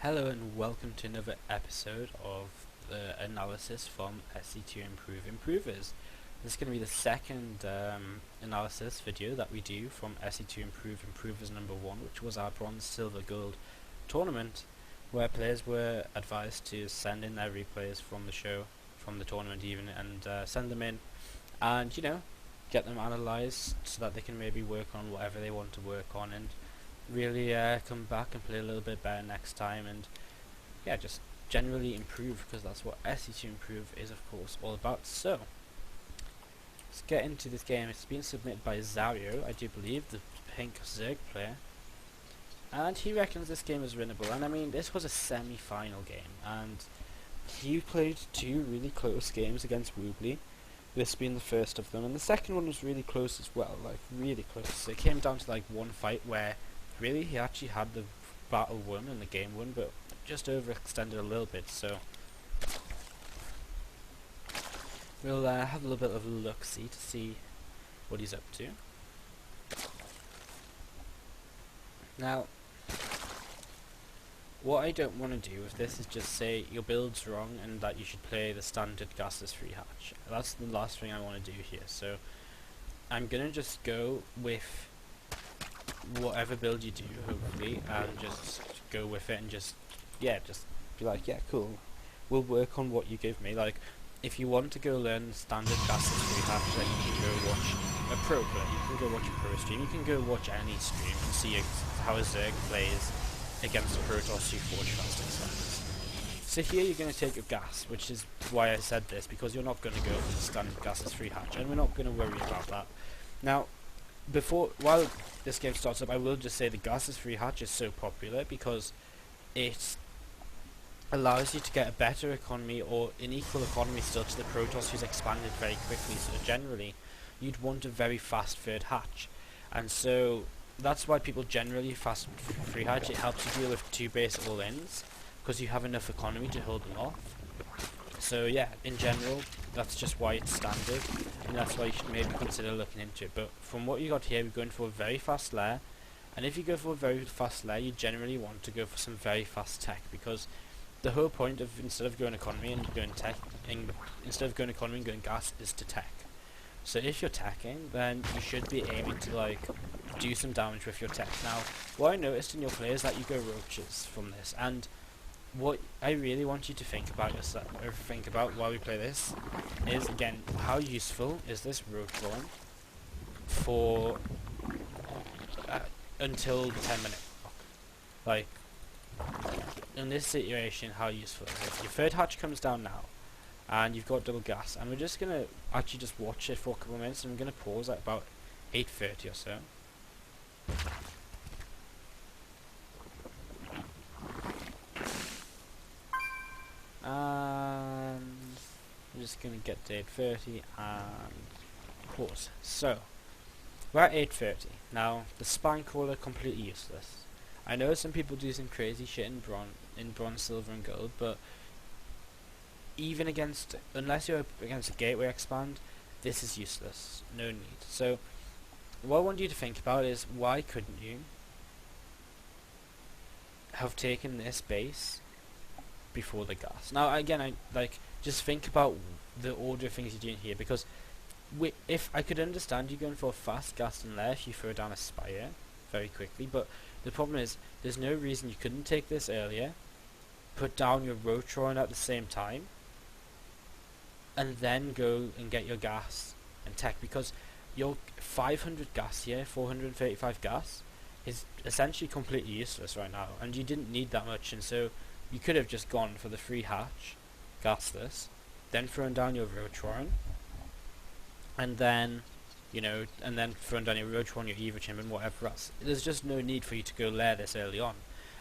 Hello and welcome to another episode of the analysis from SC2Improve Improvers. This is going to be the second analysis video that we do from SC2Improve Improvers number 1, which was our bronze, silver, gold tournament, where players were advised to send in their replays from the show, from the tournament even, and send them in and, get them analysed so that they can maybe work on whatever they want to work on and really come back and play a little bit better next time, and just generally improve, because that's what SC2Improve is, of course, all about. So let's get into this game. It's been submitted by Xareo, I do believe, the pink Zerg player, and he reckons this game is winnable. And I mean, this was a semi-final game, and he played two really close games against Woobly, this being the first of them, and the second one was really close as well, like really close. So it came down to like one fight where really he actually had the battle won and the game won, but just overextended a little bit. So we'll have a little bit of a look-see to see what he's up to. Now, what I don't want to do with this is just say your build's wrong and that you should play the standard gasless free hatch. That's the last thing I want to do here. So I'm gonna just go with whatever build you do, hopefully, and just go with it and just be like, yeah, cool, we'll work on what you give me. Like, if you want to go learn standard gasless free hatch, then you can go watch a pro player, you can go watch a pro stream, you can go watch any stream and see how a Zerg plays against a Protoss who forge fast expands. So here you're going to take your gas, which is why I said this, because you're not going to go for the standard gasless free hatch, and we're not going to worry about that. Now, while this game starts up, I will just say the gasless free hatch is so popular because it allows you to get a better economy, or an equal economy still, to the Protoss who's expanded very quickly. So generally you'd want a very fast third hatch, and so that's why people generally fast free hatch. It helps you deal with two base all-ins because you have enough economy to hold them off. So yeah, in general, that's just why it's standard, and that's why you should maybe consider looking into it. But from what you got here, we're going for a very fast lair, and if you go for a very fast lair, you generally want to go for some very fast tech, because the whole point of, instead of going economy and going gas, is to tech. So if you're teching, then you should be aiming to like do some damage with your tech. Now, what I noticed in your play is that you go roaches from this, and what I really want you to think about while we play this is, again, how useful is this road drawing for until the 10-minute clock? Like, in this situation, how useful is it? Your third hatch comes down now, and you've got double gas, and we're just gonna actually just watch it for a couple of minutes, and I'm gonna pause at about 8:30 or so. And I'm just gonna get to 8:30 and pause. So we're at 8:30 now. The spine crawler completely useless. I know some people do some crazy shit in bronze, silver, and gold, but even unless you're against a gateway expand, this is useless. No need. So what I want you to think about is, why couldn't you have taken this base before the gas? Now again, I just think about the order of things you're doing here, because if I could understand you going for a fast gas and lair if you throw down a spire very quickly, but the problem is there's no reason you couldn't take this earlier, put down your Rotron at the same time, and then go and get your gas and tech, because your 500 gas here, 435 gas, is essentially completely useless right now, and you didn't need that much, and so you could have just gone for the free hatch, gasless, then thrown down your Rotron, and then thrown down your Rotron, your Eva Chamber, and whatever else. There's just no need for you to go lair this early on.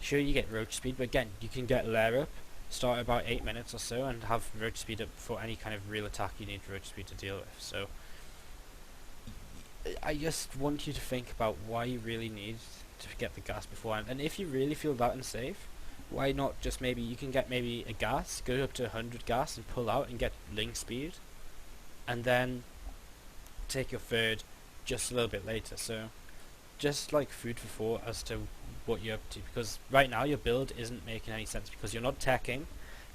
Sure, you get roach speed, but again, you can get lair up, start about 8 minutes or so, and have roach speed up for any kind of real attack you need roach speed to deal with. So I just want you to think about why you really need to get the gas beforehand, and if you really feel that unsafe, why not just maybe you can get maybe a gas, go up to 100 gas and pull out and get link speed, and then take your third just a little bit later. So just like food for thought as to what you're up to, because right now your build isn't making any sense because you're not teching,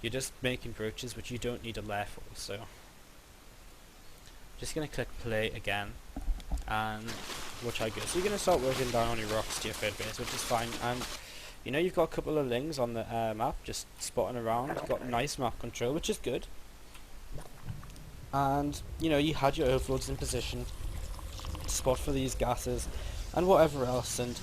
you're just making brooches which you don't need a lair for. So just gonna click play again and watch how it goes. So you're gonna start working down on your rocks to your third base, which is fine, and you know you've got a couple of lings on the map just spotting around. You've got nice map control, which is good, and you know you had your overlords in position to spot for these gases and whatever else. And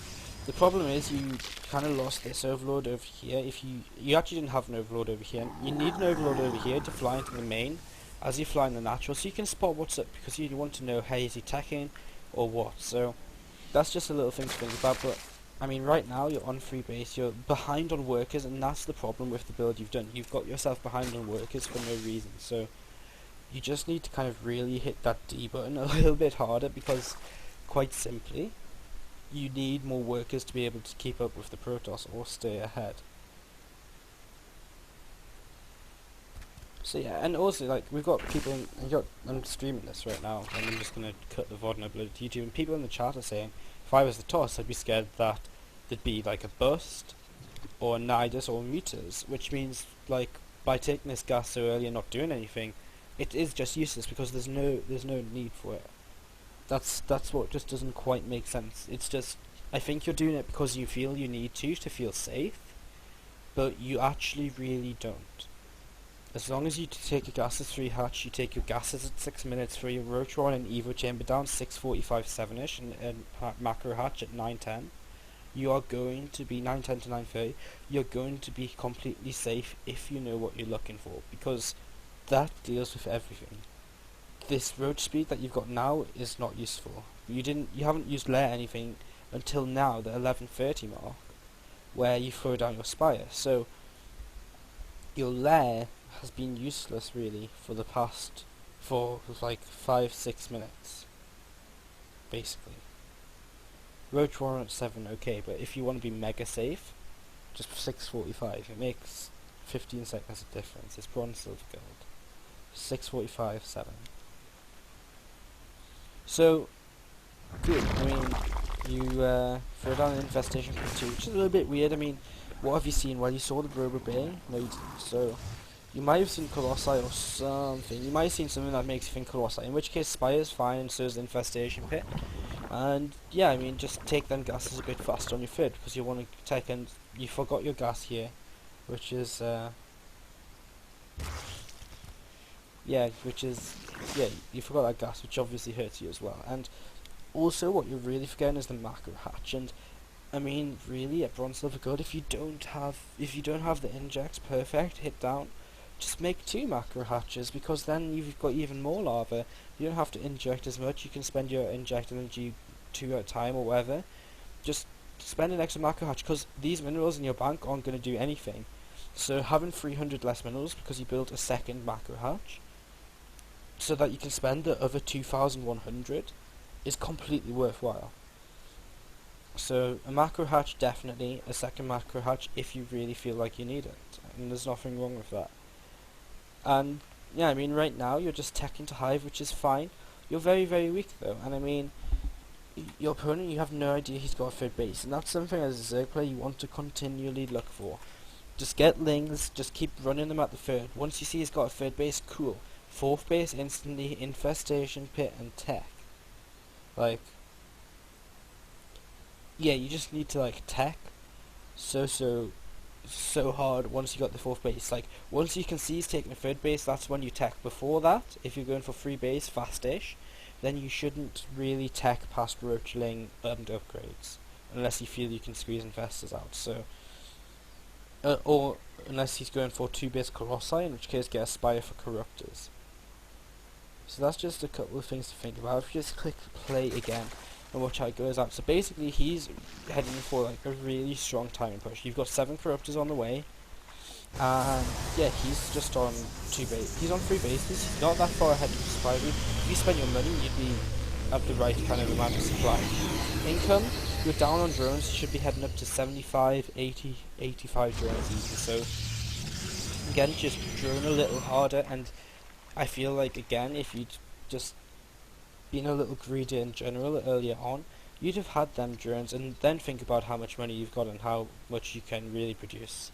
the problem is you kind of lost this overlord over here. If you actually didn't have an overlord over here, you need an overlord over here to fly into the main as you fly in the natural, so you can spot what's up, because you want to know, hey, is he teching or what? So that's just a little thing to think about. But I mean, right now you're on free base, you're behind on workers, and that's the problem with the build you've done. You've got yourself behind on workers for no reason, so you just need to kind of really hit that D button a little bit harder, because quite simply you need more workers to be able to keep up with the Protoss or stay ahead. So yeah, and also like we've got people I'm streaming this right now, and I'm just gonna cut the VOD and upload it to YouTube, and people in the chat are saying if I was the TOS I'd be scared that there'd be like a bust or a Nidus or meters, which means like by taking this gas so early and not doing anything, it is just useless because there's no need for it. That's what just doesn't quite make sense. It's just, I think you're doing it because you feel you need to feel safe, but you actually really don't. As long as you take your gases 3 hatch, you take your gases at 6 minutes for your roach roll and evo chamber down 6:45, 7ish, and macro hatch at 9:10, you are going to be 9:10 to 9:30. You're going to be completely safe if you know what you're looking for, because that deals with everything. This roach speed that you've got now is not useful. You haven't used lair anything until now, the 11:30 mark, where you throw down your spire. So your lair has been useless really for like 5-6 minutes, basically. Roach Warren at 7, okay, but if you want to be mega safe, just 6:45. It makes 15 seconds of difference. It's bronze, silver, gold. 6:45, 7. So good. I mean, you throw down an infestation for 2, which is a little bit weird. I mean, what have you seen? Well, you saw the Brober Bay. No, you didn't. So you might have seen Colossi or something. You might have seen something that makes you think Colossi, in which case Spire's fine, and so is the Infestation Pit. And yeah, I mean, just take them gases a bit faster on your third, because you want to take, and you forgot your gas here, which is you forgot that gas, which obviously hurts you as well. And also what you're really forgetting is the macro hatch. And I mean, really, at bronze, silver, gold, if you don't have the injects perfect hit down, just make 2 macro hatches, because then you've got even more lava. You don't have to inject as much. You can spend your inject energy 2 at a time or whatever. Just spend an extra macro hatch, because these minerals in your bank aren't going to do anything. So having 300 less minerals because you built a second macro hatch, so that you can spend the other 2,100, is completely worthwhile. So a macro hatch, definitely. A second macro hatch if you really feel like you need it, and there's nothing wrong with that. And yeah, I mean, right now you're just teching to hive, which is fine. You're very, very weak though, and I mean, your opponent, you have no idea he's got a third base, and that's something as a Zerg player you want to continually look for. Just get lings, just keep running them at the third. Once you see he's got a third base, cool. Fourth base, instantly infestation pit and tech. Like, yeah, you just need to like tech so hard once you got the fourth base. Like, once you can see he's taking a third base, that's when you tech. Before that, if you're going for free base fastish, then you shouldn't really tech past roachling and upgrades, unless you feel you can squeeze investors out. So or unless he's going for 2 base Colossi, in which case get a Spire for Corruptors. So that's just a couple of things to think about. If you just click play again and watch how it goes out. So basically he's heading for like a really strong timing push. You've got 7 Corruptors on the way, and yeah, he's just on 2 base. He's on 3 bases. He's not that far ahead of the supply route. If you spend your money, you'd be at the right kind of amount of supply. Income, you're down on drones. You should be heading up to 75, 80, 85 drones easy. So again, just drone a little harder, and I feel like, again, if you'd just been a little greedy in general earlier on, you'd have had them drones, and then think about how much money you've got and how much you can really produce.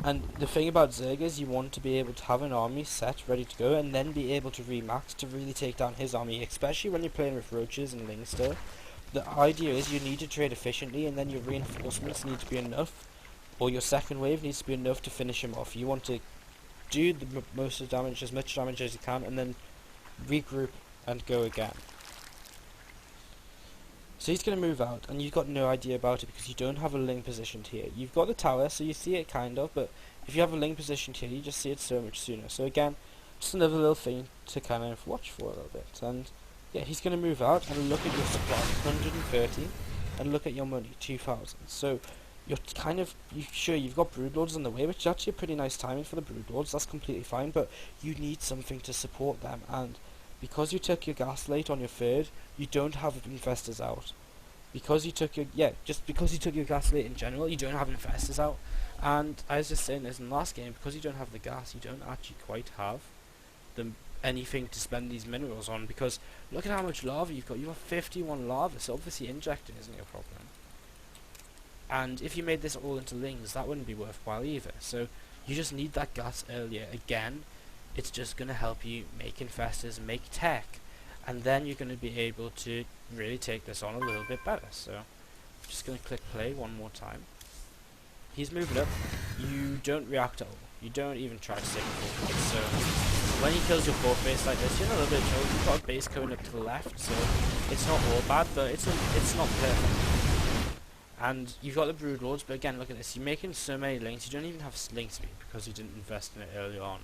And the thing about Zerg is you want to be able to have an army set, ready to go, and then be able to remax to really take down his army, especially when you're playing with roaches and lings still. The idea is you need to trade efficiently, and then your reinforcements need to be enough, or your second wave needs to be enough to finish him off. You want to do the most of the damage, as much damage as you can, and then regroup and go again. So he's going to move out, and you've got no idea about it because you don't have a ling positioned here. You've got the tower, so you see it kind of, but if you have a ling positioned here, you just see it so much sooner. So again, just another little thing to kind of watch for a little bit. And yeah, he's going to move out, and look at your supply, 130, and look at your money, 2,000. So you're kind of, sure, you've got broodlords on the way, which is actually a pretty nice timing for the broodlords. That's completely fine, but you need something to support them, and because you took your gas late on your third, you don't have infestors out. Because you took your because you took your gas late in general, you don't have infestors out. And I was just saying this in the last game, because you don't have the gas, you don't actually quite have anything to spend these minerals on, because look at how much lava you've got. You have 51 lava, so obviously injecting isn't your problem. And if you made this all into lings, that wouldn't be worthwhile either. So you just need that gas earlier. Again, it's just going to help you make infestors, make tech, and then you're going to be able to really take this on a little bit better. So I'm just going to click play one more time. He's moving up. You don't react at all. You don't even try to save the base. So when he kills your fourth base like this, you're in a little bit of trouble. You've got a base going up to the left, so it's not all bad, but it's not perfect. And you've got the broodlords, but again, look at this. You're making so many links. You don't even have link speed because you didn't invest in it early on.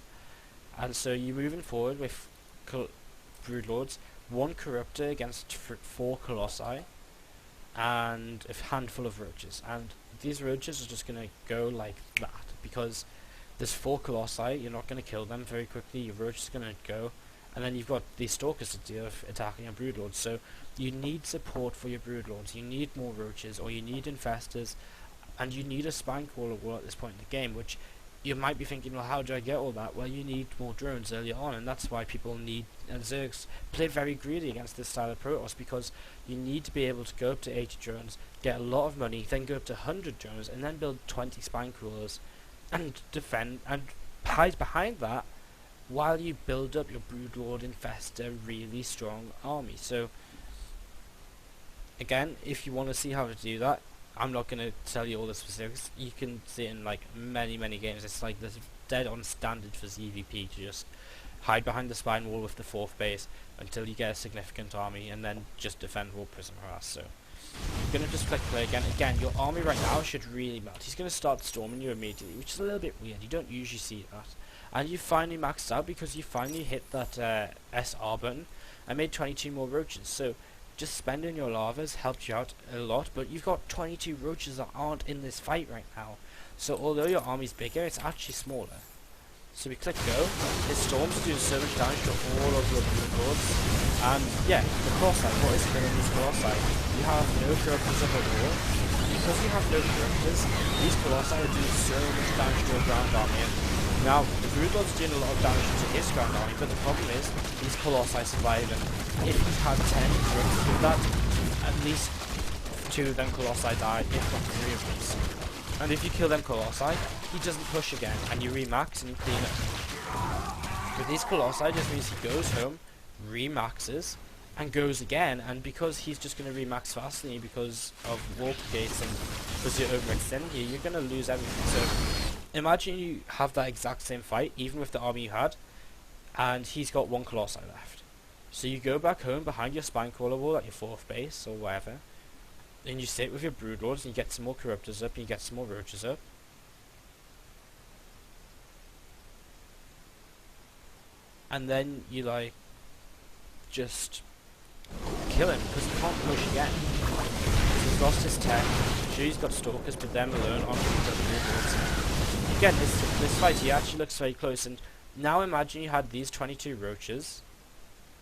And so you're moving forward with broodlords, 1 corruptor against 4 colossi, and a handful of roaches. And these roaches are just going to go like that, because there's 4 colossi, you're not going to kill them very quickly, your roach is going to go, and then you've got these stalkers to deal with attacking your broodlords. So you need support for your broodlords, you need more roaches, or you need infestors, and you need a spine crawler wall at this point in the game, which you might be thinking, well, how do I get all that? Well, you need more drones earlier on, and that's why people need, and Zergs play very greedy against this style of Protoss, because you need to be able to go up to 80 drones, get a lot of money, then go up to 100 drones, and then build 20 spine crawlers, and defend, and hide behind that, while you build up your broodlord infestor really strong army. So, again, if you want to see how to do that, I'm not going to tell you all the specifics. You can see it in like many games. It's like this dead on standard for ZvP to just hide behind the spine wall with the 4th base until you get a significant army, and then just defend wall prism harass. So I'm going to just click play again. Again, your army right now should really melt. He's going to start storming you immediately, which is a little bit weird. You don't usually see that. And you finally maxed out because you finally hit that SR button and made 22 more roaches. So just spending your lavas helped you out a lot, but you've got 22 roaches that aren't in this fight right now. So although your army's bigger, it's actually smaller. So we click go. His storms do so much damage to all of your broodlords. And yeah, the colossi, what is killing these colossi? You have no corruptors up at all. Because you have no corruptors, these colossi are doing so much damage to your ground army. Now, the broodlord's doing a lot of damage to his ground army, but the problem is, these colossi survive, and if he had 10 corruptors with that, at least 2 of them colossi die, if not 3 of these. And if you kill them colossi, he doesn't push again, and you remax and you clean up. With these colossi, it just means he goes home, remaxes, and goes again, and because he's just going to remax faster than you because of warp gates and because you're overextending here, you're going to lose everything. So imagine you have that exact same fight, even with the army you had, and he's got 1 colossi left. So you go back home behind your spine crawler wall at your 4th base, or wherever, and you sit with your broodlords, and you get some more corruptors up, and you get some more roaches up. And then you, like, just kill him, because he can't push again. He's lost his tech. Sure, he's got stalkers, but them alone aren't going to the broodlords. Again, this fight here actually looks very close, and now imagine you had these 22 roaches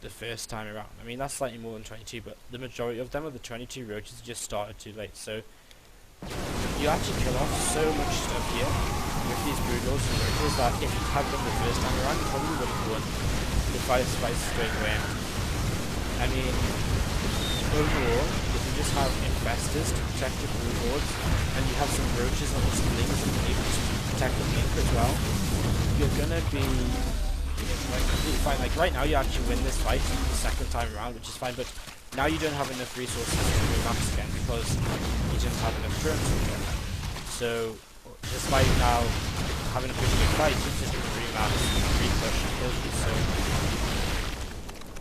the first time around. I mean, that's slightly more than 22, but the majority of them are the 22 roaches just started too late. So you actually kill off so much stuff here with these broodlords and roaches that if you had them the first time around, you probably would have won the fight straight away. I mean, overall, just have infestors to protect your brood lords, and you have some roaches and some lings to protect the link as well, you're gonna be like completely fine. Like right now you actually win this fight the second time around, which is fine, but now you don't have enough resources to remax again because you didn't have enough drones again. So despite now having a pretty good fight, you just remax, re-push and kill you. So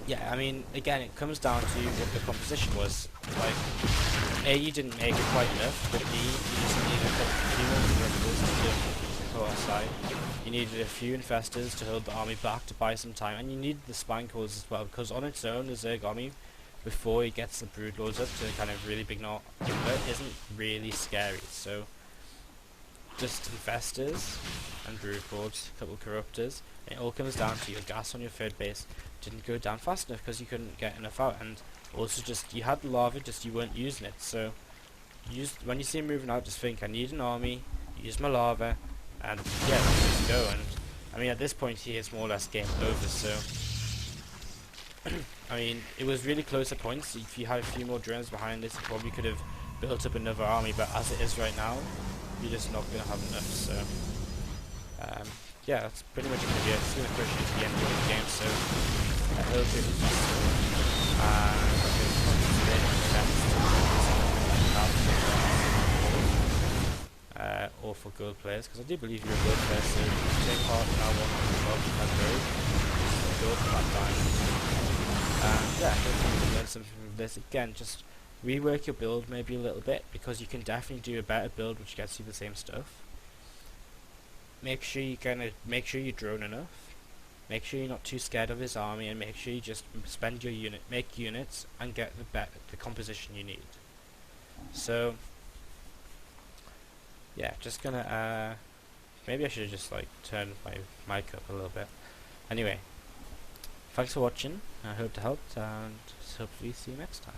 yeah, I mean, again, it comes down to what the composition was. Like, A, you didn't make it quite enough, but B, you just needed a few more disruptors to go outside. You needed a few infestors to hold the army back to buy some time, and you needed the spine cores as well, because on its own, the Zerg army, before he gets the brood lords up to kind of really big number, isn't really scary. So, just infestors and brood lords, a couple of corruptors. It all comes down to your gas on your third base didn't go down fast enough because you couldn't get enough out, and also just you had the lava, just you weren't using it. So when you see him moving out, just think, I need an army, use my lava, and yeah, just go. And I mean, at this point he is more or less game over. So I mean, it was really close at points. If you had a few more drones behind this, you probably could have built up another army, but as it is right now, you're just not going to have enough. So yeah, that's pretty much it. It's going to push you to the end of the game, so I hope it was useful. Or for gold players, because I do believe you're a gold player, so take part in our one on the club and road. Gold for that time. Yeah, hopefully you can learn something from this. Again, just rework your build maybe a little bit, because you can definitely do a better build which gets you the same stuff. Make sure you drone enough. Make sure you're not too scared of his army, and make sure you just spend your make units, and get the composition you need. So yeah, just gonna maybe I should have just like turned my mic up a little bit. Anyway, thanks for watching. I hope it helped, and hopefully see you next time.